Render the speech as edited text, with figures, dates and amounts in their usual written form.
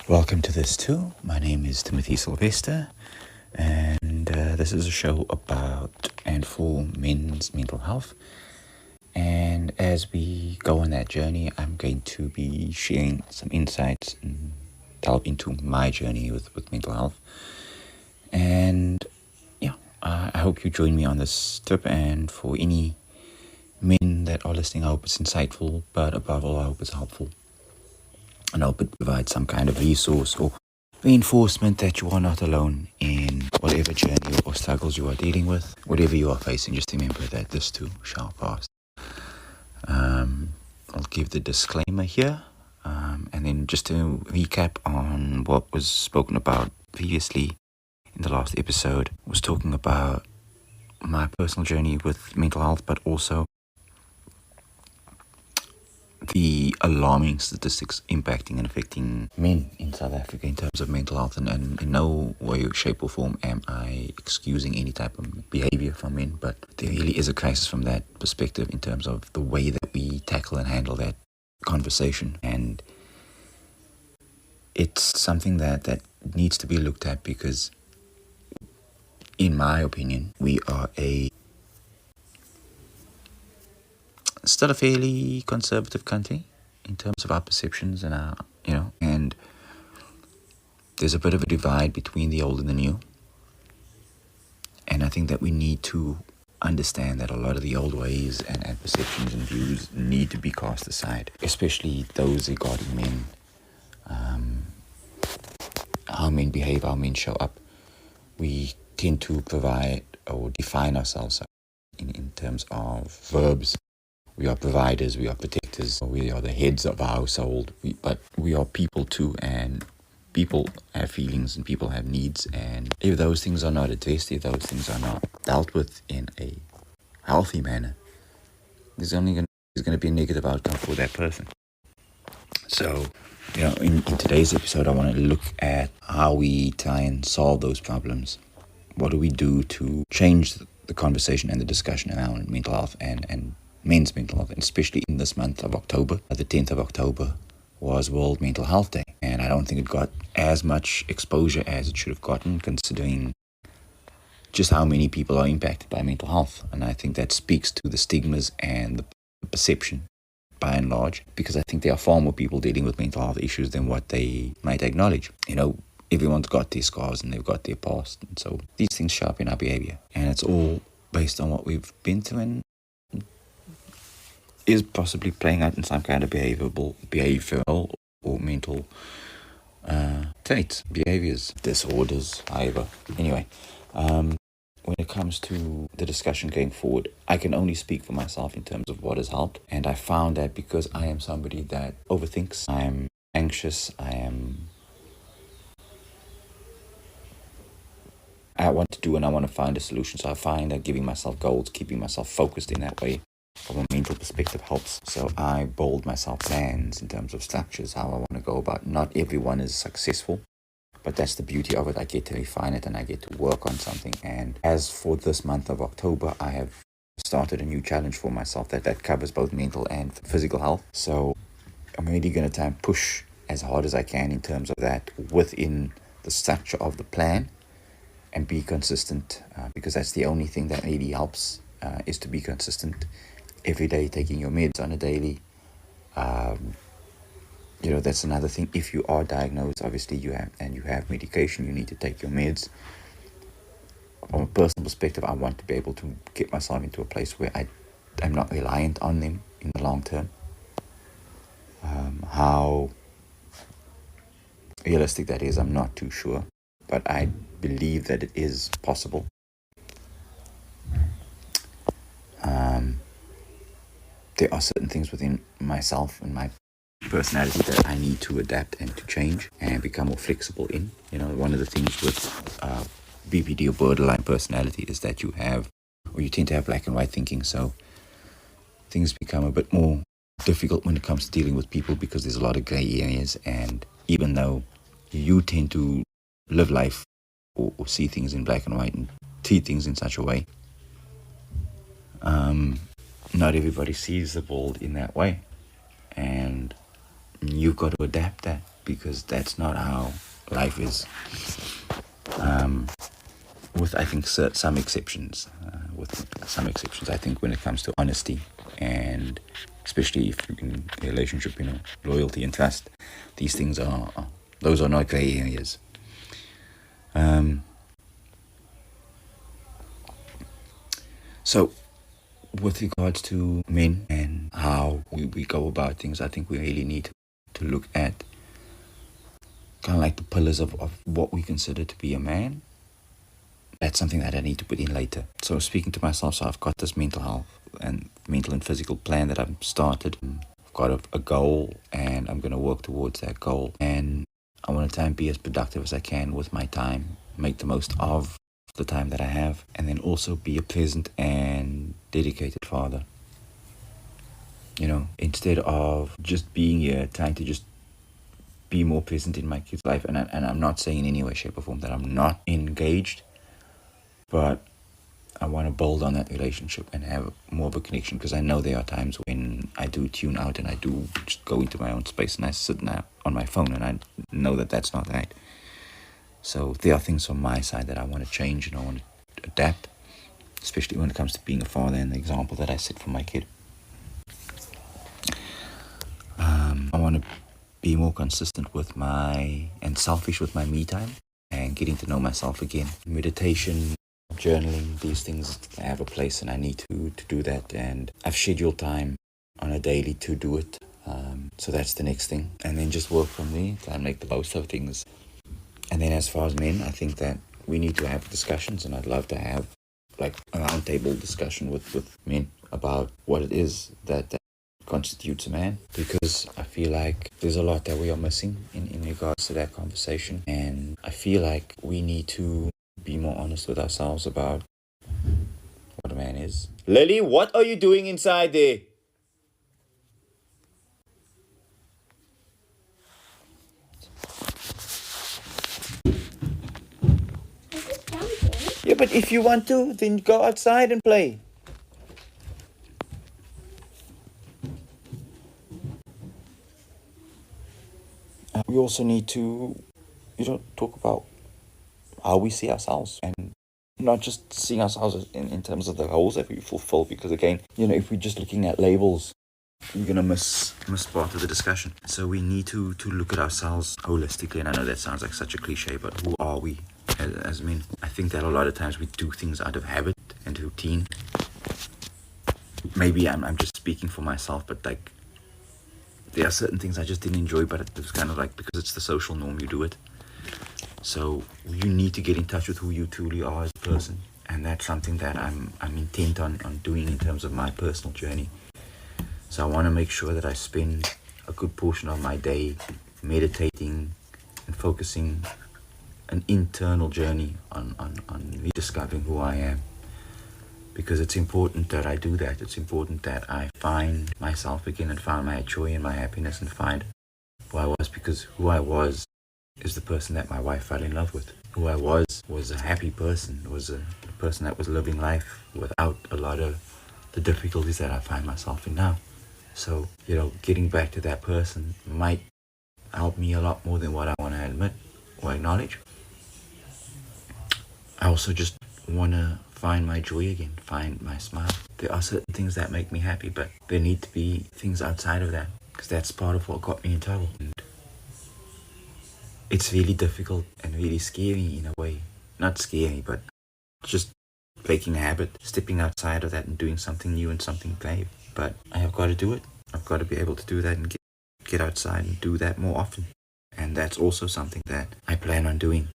Welcome to this too. My name is Timothy Sylvester, and this is a show about and for men's mental health. And as we go on that journey, I'm going to be sharing some insights and delve into my journey with mental health. And I hope you join me on this trip. And for any men that are listening, I hope it's insightful, but above all, I hope it's helpful. And I hope it provides some kind of resource or reinforcement that you are not alone in whatever journey or struggles you are dealing with, whatever you are facing. Just remember that this too shall pass. I'll give the disclaimer here, and then just to recap on what was spoken about previously in the last episode, was talking about my personal journey with mental health, but also the alarming statistics impacting and affecting men in South Africa in terms of mental health, and in no way, shape or form am I excusing any type of behavior from men, but there really is a crisis from that perspective in terms of the way that we tackle and handle that conversation. And it's something that needs to be looked at because, in my opinion, we are still a fairly conservative country in terms of our perceptions and our, and there's a bit of a divide between the old and the new. And I think that we need to understand that a lot of the old ways and perceptions and views need to be cast aside, especially those regarding men, how men behave, how men show up. We tend to provide or define ourselves in terms of verbs. We are providers, we are protectors, we are the heads of our household, but we are people too, and people have feelings and people have needs, and if those things are not addressed, if those things are not dealt with in a healthy manner, there's going to be a negative outcome for that person. So, in today's episode, I want to look at how we try and solve those problems. What do we do to change the conversation and the discussion around mental health and men's mental health, and especially in this month of October. The 10th of October was World Mental Health Day, and I don't think it got as much exposure as it should have gotten, considering just how many people are impacted by mental health. And I think that speaks to the stigmas and the perception by and large, because I think there are far more people dealing with mental health issues than what they might acknowledge. Everyone's got their scars and they've got their past, and so these things show up in our behavior, and it's all based on what we've been through and is possibly playing out in some kind of behavioral or mental traits, behaviors, disorders, however. Anyway, when it comes to the discussion going forward, I can only speak for myself in terms of what has helped. And I found that because I am somebody that overthinks, I am anxious, I want to do and I want to find a solution. So I find that giving myself goals, keeping myself focused in that way, from a mental perspective, helps. So I bold myself plans in terms of structures, how I want to go about. Not everyone is successful, but that's the beauty of it. I get to refine it and I get to work on something. And as for this month of October, I have started a new challenge for myself that covers both mental and physical health. So I'm really going to try and push as hard as I can in terms of that within the structure of the plan, and be consistent, because that's the only thing that really helps, is to be consistent. Every day, taking your meds on a daily. That's another thing. If you are diagnosed, obviously you have medication, you need to take your meds. From a personal perspective, I want to be able to get myself into a place where I'm not reliant on them in the long term. How realistic that is, I'm not too sure, but I believe that it is possible. There are certain things within myself and my personality that I need to adapt and to change and become more flexible in. One of the things with BPD or borderline personality is that you tend to have black and white thinking, so things become a bit more difficult when it comes to dealing with people because there's a lot of gray areas. And even though you tend to live life or see things in black and white and treat things in such a way, not everybody sees the world in that way, and you've got to adapt that. because that's not how life is. With, I think, some exceptions. I think when it comes to honesty, and especially if you're in a relationship, loyalty and trust, these things those are not gray areas. So, with regards to men and how we go about things, I think we really need to look at kind of like the pillars of what we consider to be a man. That's something that I need to put in later. So speaking to myself, so I've got this mental and physical plan that I've started. I've got a goal, and I'm going to work towards that goal. And I want to try and be as productive as I can with my time, make the most of the time that I have, and then also be a present and dedicated father. Instead of just being here, trying to just be more present in my kid's life. And I'm not saying in any way, shape, or form that I'm not engaged, but I want to build on that relationship and have more of a connection, because I know there are times when I do tune out and I do just go into my own space and I sit now on my phone, and I know that that's not right. So there are things on my side that I want to change and I want to adapt, especially when it comes to being a father and the example that I set for my kid. I want to be more consistent and selfish with my me time and getting to know myself again. Meditation, journaling, these things have a place, and I need to do that, and I've scheduled time on a daily to do it. So that's the next thing, and then just work from there and make the most of things. And then as far as men, I think that we need to have discussions, and I'd love to have like a roundtable discussion with men about what it is that constitutes a man, because I feel like there's a lot that we are missing in regards to that conversation, and I feel like we need to be more honest with ourselves about what a man is. Lily, what are you doing inside there? Yeah, but if you want to, then go outside and play. We also need to, talk about how we see ourselves, and not just seeing ourselves in terms of the roles that we fulfill, because again, if we're just looking at labels, we're going to miss part of the discussion. So we need to look at ourselves holistically, and I know that sounds like such a cliche, but who are we as men? I think that a lot of times we do things out of habit and routine. Maybe I'm just speaking for myself, but like, there are certain things I just didn't enjoy, but it was kind of like, because it's the social norm, you do it. So you need to get in touch with who you truly are as a person, and that's something that I'm intent on doing in terms of my personal journey. So I want to make sure that I spend a good portion of my day meditating and focusing an internal journey on rediscovering who I am, because it's important that I do that. It's important that I find myself again and find my joy and my happiness and find who I was, because who I was is the person that my wife fell in love with. Who I was a happy person, was a person that was living life without a lot of the difficulties that I find myself in now. So, getting back to that person might help me a lot more than what I want to admit or acknowledge. I also just want to find my joy again, find my smile. There are certain things that make me happy, but there need to be things outside of that, because that's part of what got me in trouble. And it's really difficult and really scary in a way. Not scary, but just breaking a habit, stepping outside of that and doing something new and something brave. But I have got to do it. I've got to be able to do that and get outside and do that more often. And that's also something that I plan on doing.